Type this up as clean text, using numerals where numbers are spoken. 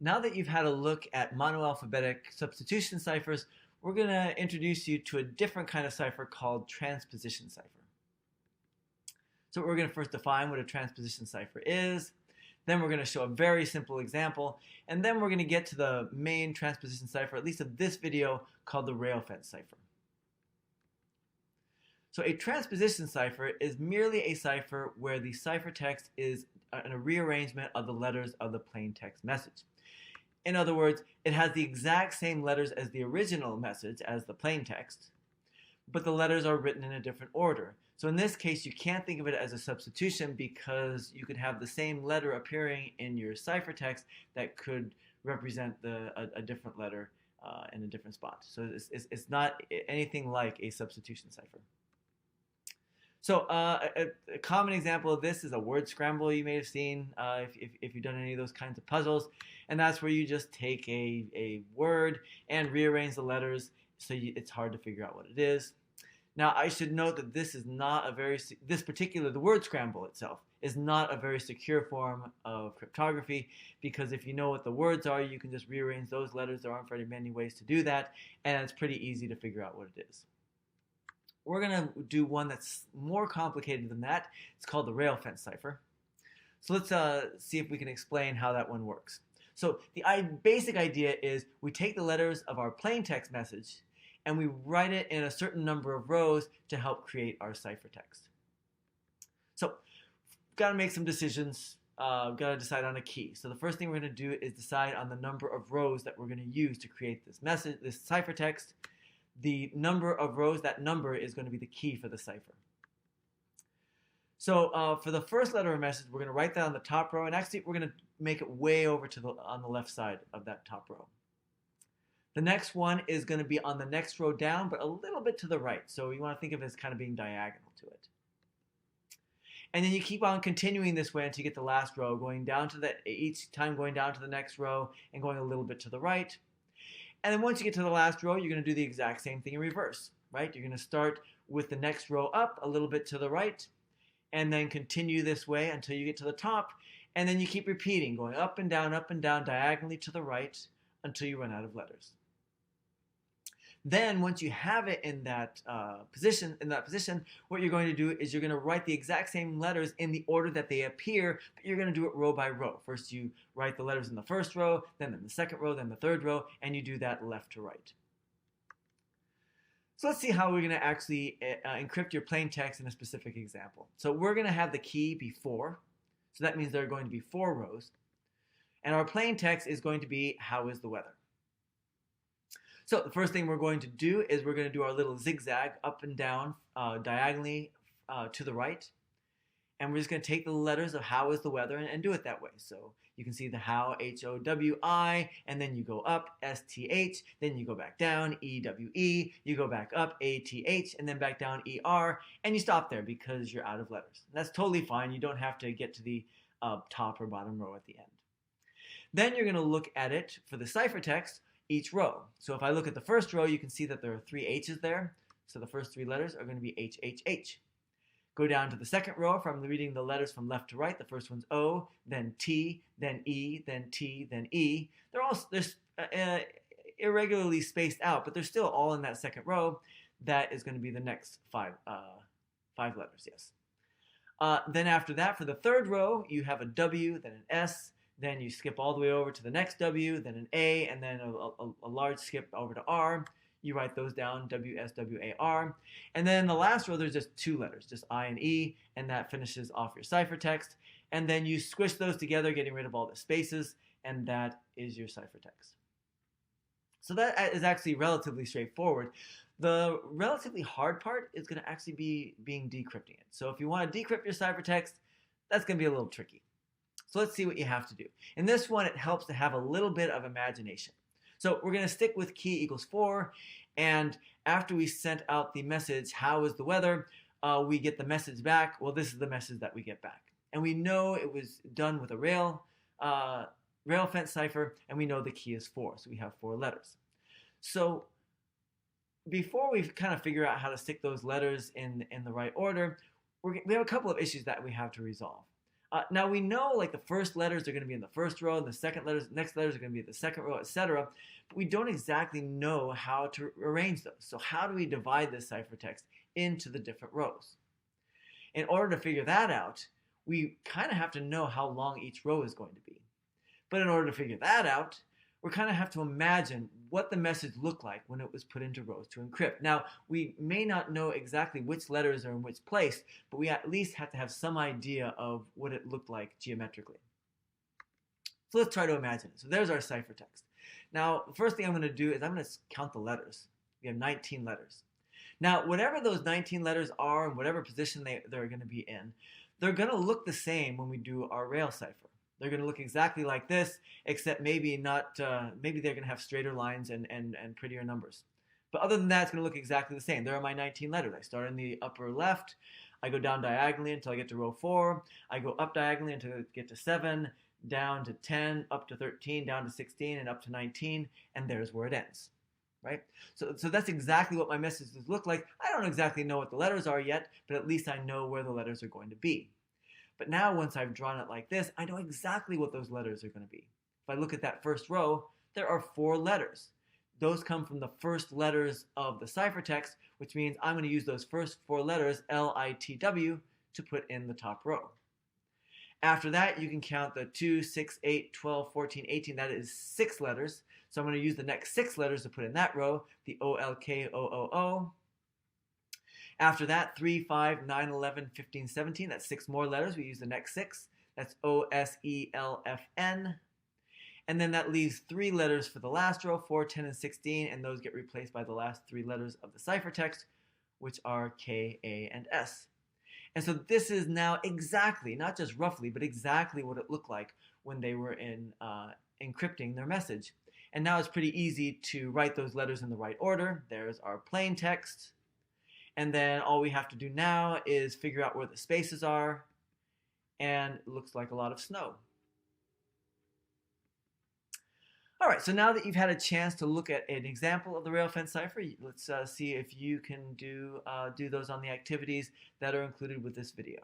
Now that you've had a look at monoalphabetic substitution ciphers, we're going to introduce you to a different kind of cipher called transposition cipher. So we're going to first define what a transposition cipher is, then we're going to show a very simple example, and then we're going to get to the main transposition cipher, at least of this video, called the rail fence cipher. So a transposition cipher is merely a cipher where the ciphertext is a rearrangement of the letters of the plain text message. In other words, it has the exact same letters as the original message as the plain text, but the letters are written in a different order. So in this case, you can't think of it as a substitution because you could have the same letter appearing in your ciphertext that could represent a different letter in a different spot. So it's not anything like a substitution cipher. So a common example of this is a word scramble you may have seen if you've done any of those kinds of puzzles. And that's where you just take a word and rearrange the letters so it's hard to figure out what it is. Now, I should note that this is not a the word scramble itself is not a very secure form of cryptography, because if you know what the words are, you can just rearrange those letters. There aren't very many ways to do that, and it's pretty easy to figure out what it is. We're going to do one that's more complicated than that. It's called the rail fence cipher. So let's see if we can explain how that one works. So the basic idea is we take the letters of our plain text message and we write it in a certain number of rows to help create our ciphertext. So we've got to make some decisions. We've got to decide on a key. So the first thing we're going to do is decide on the number of rows that we're going to use to create this ciphertext. The number of rows, that number is going to be the key for the cipher. So for the first letter of a message, we're going to write that on the top row, and actually we're going to make it way over to on the left side of that top row. The next one is going to be on the next row down, but a little bit to the right. So you want to think of it as kind of being diagonal to it. And then you keep on continuing this way until you get the last row, going down to each time going down to the next row and going a little bit to the right. And then once you get to the last row, you're going to do the exact same thing in reverse, right? You're going to start with the next row up a little bit to the right, and then continue this way until you get to the top, and then you keep repeating, going up and down, diagonally to the right until you run out of letters. Then once you have it in that position, what you're going to do is you're going to write the exact same letters in the order that they appear, but you're going to do it row by row. First you write the letters in the first row, then in the second row, then the third row, and you do that left to right. So let's see how we're going to actually encrypt your plain text in a specific example. So we're going to have the key be 4. So that means there are going to be 4 rows. And our plain text is going to be, how is the weather? So the first thing we're going to do is we're going to do our little zigzag up and down diagonally to the right. And we're just going to take the letters of how is the weather and do it that way. So you can see the how, H-O-W-I, and then you go up, S-T-H, then you go back down, E-W-E, you go back up, A-T-H, and then back down, E-R, and you stop there because you're out of letters. And that's totally fine. You don't have to get to the top or bottom row at the end. Then you're going to look at it for the ciphertext, each row. So if I look at the first row, you can see that there are 3 H's there. So the first 3 letters are going to be H, H, H. Go down to the second row. If I'm reading the letters from left to right, the first one's O, then T, then E, then T, then E. They're irregularly spaced out, but they're still all in that second row. That is going to be the next 5 letters, yes. Then after that, for the third row, you have a W, then an S, then you skip all the way over to the next W, then an A, and then a large skip over to R. You write those down, W, S, W, A, R. And then in the last row, there's just 2 letters, just I and E, and that finishes off your ciphertext. And then you squish those together, getting rid of all the spaces, and that is your ciphertext. So that is actually relatively straightforward. The relatively hard part is going to actually be decrypting it. So if you want to decrypt your ciphertext, that's going to be a little tricky. So let's see what you have to do. In this one, it helps to have a little bit of imagination. So we're going to stick with key equals 4, and after we sent out the message, how is the weather, we get the message back. Well, this is the message that we get back. And we know it was done with a rail fence cipher, and we know the key is 4, so we have 4 letters. So before we kind of figure out how to stick those letters in the right order, we have a couple of issues that we have to resolve. Now we know like the first letters are going to be in the first row, and the next letters are going to be in the second row, etc. But we don't exactly know how to arrange those. So how do we divide this ciphertext into the different rows? In order to figure that out, we kind of have to know how long each row is going to be. But in order to figure that out, we kind of have to imagine what the message looked like when it was put into rows to encrypt. Now, we may not know exactly which letters are in which place, but we at least have to have some idea of what it looked like geometrically. So let's try to imagine it. So there's our ciphertext. Now, the first thing I'm going to do is I'm going to count the letters. We have 19 letters. Now, whatever those 19 letters are and whatever position they're going to be in, they're going to look the same when we do our rail cipher. They're going to look exactly like this, except maybe not. Maybe they're going to have straighter lines and prettier numbers. But other than that, it's going to look exactly the same. There are my 19 letters. I start in the upper left. I go down diagonally until I get to row 4. I go up diagonally until I get to 7, down to 10, up to 13, down to 16, and up to 19. And there's where it ends. Right? So that's exactly what my messages look like. I don't exactly know what the letters are yet, but at least I know where the letters are going to be. But now once I've drawn it like this, I know exactly what those letters are going to be. If I look at that first row, there are 4 letters. Those come from the first letters of the ciphertext, which means I'm going to use those first 4 letters, LITW, to put in the top row. After that, you can count the 2, 6, 8, 12, 14, 18. That is 6 letters. So I'm going to use the next 6 letters to put in that row, the OLKOOO. After that, 3, 5, 9, 11, 15, 17. That's 6 more letters. We use the next 6. That's OSELFN. And then that leaves 3 letters for the last row, 4, 10, and 16. And those get replaced by the last 3 letters of the ciphertext, which are K, A, and S. And so this is now exactly, not just roughly, but exactly what it looked like when they were encrypting their message. And now it's pretty easy to write those letters in the right order. There's our plain text. And then all we have to do now is figure out where the spaces are. And it looks like a lot of snow. All right, so now that you've had a chance to look at an example of the rail fence cipher, let's see if you can do those on the activities that are included with this video.